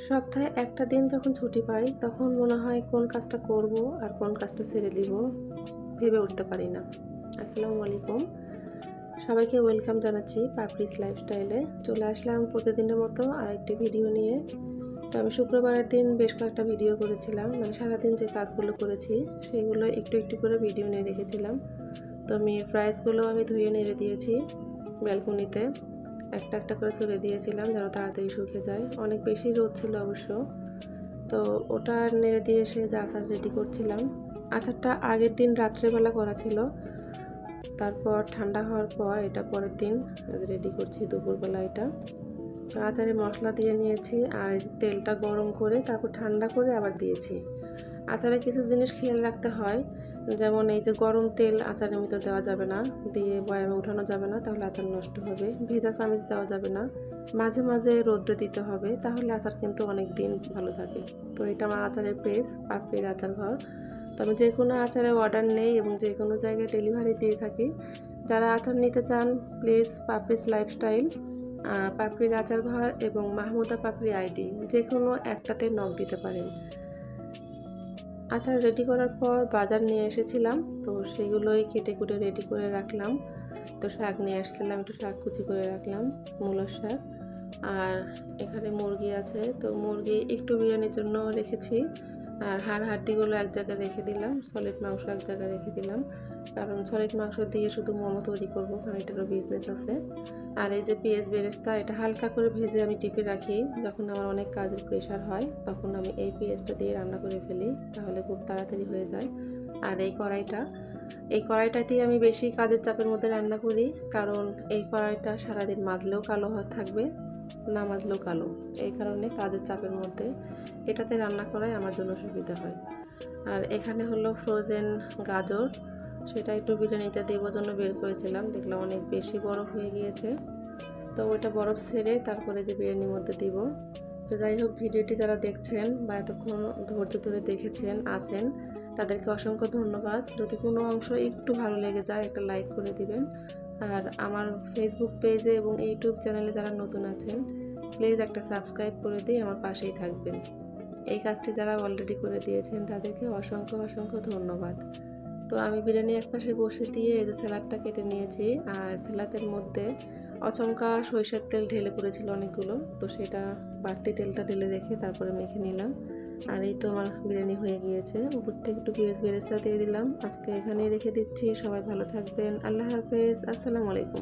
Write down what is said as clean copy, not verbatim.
সপ্তাহে একটা দিন যখন ছুটি পাই তখন মনে হয় কোন কাজটা করব আর কোন কাজটা ছেড়ে দিব ভেবে উঠতে পারি না। আসসালামু আলাইকুম, সবাইকে ওয়েলকাম জানাচ্ছি পাপড়িস লাইফস্টাইলে। চলে আসলাম প্রতিদিনের মতো আরেকটি ভিডিও নিয়ে। তো আমি শুক্রবারের দিন বেশ কয়েকটা ভিডিও করেছিলাম, মানে সারাদিন যে কাজগুলো করেছি সেগুলো একটু একটু করে ভিডিও নিয়ে রেখেছিলাম। তো আমি প্রাইসগুলো আমি ধুয়ে নেড়ে দিয়েছি ব্যালকনিতে, একটা একটা করে ছড়িয়ে দিয়েছিলাম যেন তাড়াতাড়ি শুকিয়ে যায়। অনেক বেশি রোদ ছিল অবশ্য। তো ওটা নেড়ে দিয়ে এসে যে আচার রেডি করছিলাম, আচারটা আগের দিন রাত্রেবেলা করা ছিল, তারপর ঠান্ডা হওয়ার পর এটা পরের দিন রেডি করছি দুপুরবেলা। এটা তো আচারে মশলা দিয়ে নিয়েছি আর তেলটা গরম করে তারপর ঠান্ডা করে আবার দিয়েছি। আচারে কিছু জিনিস খেয়াল রাখতে হয়, যেমন এই যে গরম তেল আচারের মতো দেওয়া যাবে না, দিয়ে বয়ামে উঠানো যাবে না, তাহলে আচার নষ্ট হবে। ভেজা চামচ দেওয়া যাবে না, মাঝে মাঝে রোদ্রে দিতে হবে, তাহলে আচার কিন্তু অনেক দিন ভালো থাকে। তো এটা আমার আচারের পেজ, পাপড়ির আচার ঘর। তো আমি যে কোনো আচারে অর্ডার নেই এবং যে কোনো জায়গায় ডেলিভারি দিয়ে থাকি। যারা আচার নিতে চান প্লিজ পাপড়িস লাইফস্টাইল, পাপড়ির আচার ঘর এবং মাহমুদা পাপড়ি আইডি, যে কোনো একটাতে নক দিতে পারেন। আচার রেডি করার পর বাজার নিয়ে এসেছিলাম, তো সেগুলোই কেটে কুটে রেডি করে রাখলাম। তো শাক নিয়ে আসছিলাম, একটু শাক কুচি করে রাখলাম, মূলার শাক। আর এখানে মুরগি আছে, তো মুরগি একটু বিরিয়ানির জন্য রেখেছি। আর হাড় হাড্ডিগুলো এক জায়গায় রেখে দিলাম, সলিড মাংস এক জায়গায় রেখে দিলাম, কারণ সলিড মাংস দিয়ে শুধু মোমো তৈরি করবো, কারণ এটারও বিজনেস আছে। আর এই যে পেঁয়াজ বেরেস্তা, এটা হালকা করে ভেজে আমি টিপে রাখি, যখন আমার অনেক কাজের প্রেশার হয় তখন আমি এই পেঁয়াজটা দিয়ে রান্না করে ফেলি, তাহলে খুব তাড়াতাড়ি হয়ে যায়। আর এই কড়াইটাতেই আমি বেশি কাজের চাপের মধ্যে রান্না করি, কারণ এই কড়াইটা সারাদিন মাজলেও কালো থাকবে, না মাজলেও কালো। এই কারণে কাজের চাপের মধ্যে এটাতে রান্না করাই আমার জন্য সুবিধা হয়। আর এখানে হলো ফ্রোজেন গাজর, সেটা একটু বিরিয়ানিতে দেওয়ার জন্য বের করেছিলাম, দেখলাম অনেক বেশি বরফ হয়ে গিয়েছে, তো ওইটা বরফ ছেড়ে তারপরে যে বিরিয়ানির মধ্যে দিব। তো যাই হোক, ভিডিওটি যারা দেখছেন বা এতক্ষণ ধৈর্য ধরে দেখেছেন আছেন, তাদেরকে অসংখ্য ধন্যবাদ। যদি কোনো অংশ একটু ভালো লেগে যায় একটা লাইক করে দিবেন। আর আমার ফেসবুক পেজে এবং ইউটিউব চ্যানেলে যারা নতুন আছেন প্লিজ একটা সাবস্ক্রাইব করে দিয়ে আমার পাশেই থাকবেন। এই কাজটি যারা অলরেডি করে দিয়েছেন তাদেরকে অসংখ্য অসংখ্য ধন্যবাদ। তো আমি বিরিয়ানি একপাশে বসে দিয়ে এই যে স্যালাডটা কেটে নিয়েছি, আর স্যালাডের মধ্যে অচমকা সরিষার তেল ঢেলে পড়েছিল অনেকগুলো, তো সেটা বাড়তি তেলটা ঢেলে রেখে তারপরে মেখে নিলাম। আর এই তো আমার বিরিয়ানি হয়ে গিয়েছে। উপর থেকে একটু পেঁয়াজ বেরেস্তা দিয়ে দিলাম। আজকে এখানেই রেখে দিচ্ছি। সবাই ভালো থাকবেন। আল্লাহ হাফেজ। আসসালামু আলাইকুম।